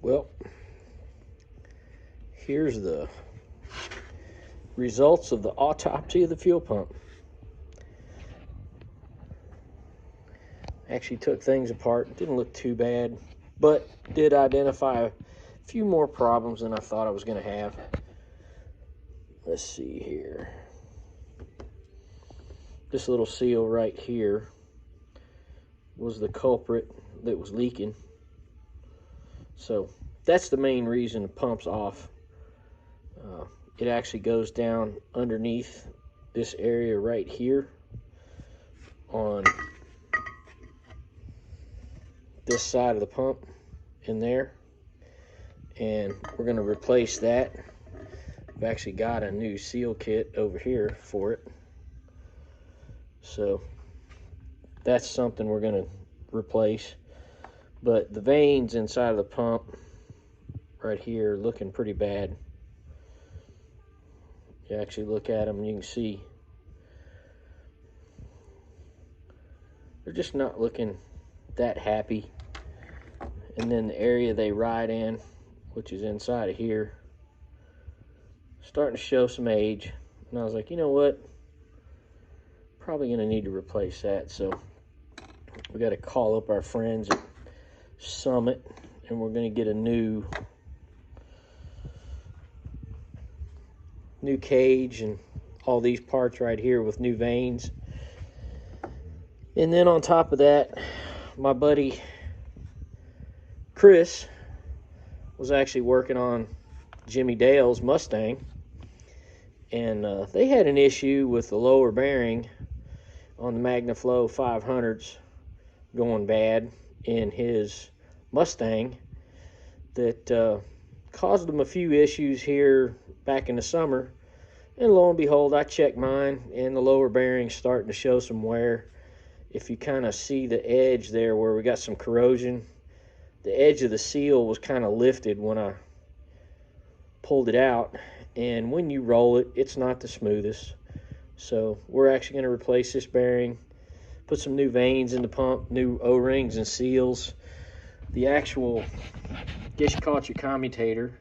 Well, here's the results of the autopsy of the fuel pump. Actually took things apart. Didn't look too bad, but did identify a few more problems than I thought I was going to have. Let's see here. This little seal right here was the culprit that was leaking. So that's the main reason the pump's off. It actually goes down underneath this area right here on this side of the pump in there, and we're going to replace that. I've actually got a new seal kit over here for it, so that's something we're going to replace. But the veins inside of the pump right here are looking pretty bad. You actually look at them and you can see they're just not looking that happy. And then the area they ride in, which is inside of here, starting to show some age. And I was like, you know what, probably gonna need to replace that. So we got to call up our friends at Summit, and we're gonna get a new cage and all these parts right here with new veins. And then on top of that, my buddy Chris was actually working on Jimmy Dale's Mustang, and they had an issue with the lower bearing on the MagnaFuel 500s going bad in his Mustang that caused them a few issues here back in the summer. And lo and behold, I checked mine, and the lower bearing's starting to show some wear. If you kind of see the edge there where we got some corrosion, the edge of the seal was kind of lifted when I pulled it out, and when you roll it, it's not the smoothest. So we're actually going to replace this bearing, put some new veins in the pump, new O-rings and seals. The actual, I guess you call it your commutator,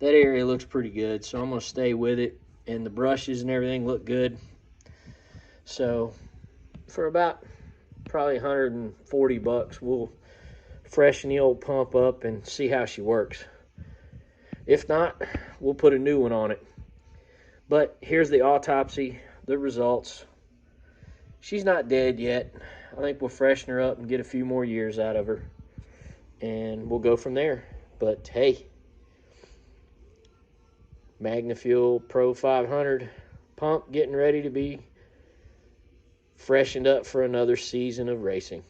that area looks pretty good, so I'm going to stay with it, and the brushes and everything look good. So for about probably 140 bucks, we'll freshen the old pump up and see how she works. If not, we'll put a new one on it. But here's the autopsy, the results. She's not dead yet. I think we'll freshen her up and get a few more years out of her, and we'll go from there. But hey, Magna Fuel Pro 500 pump getting ready to be freshened up for another season of racing.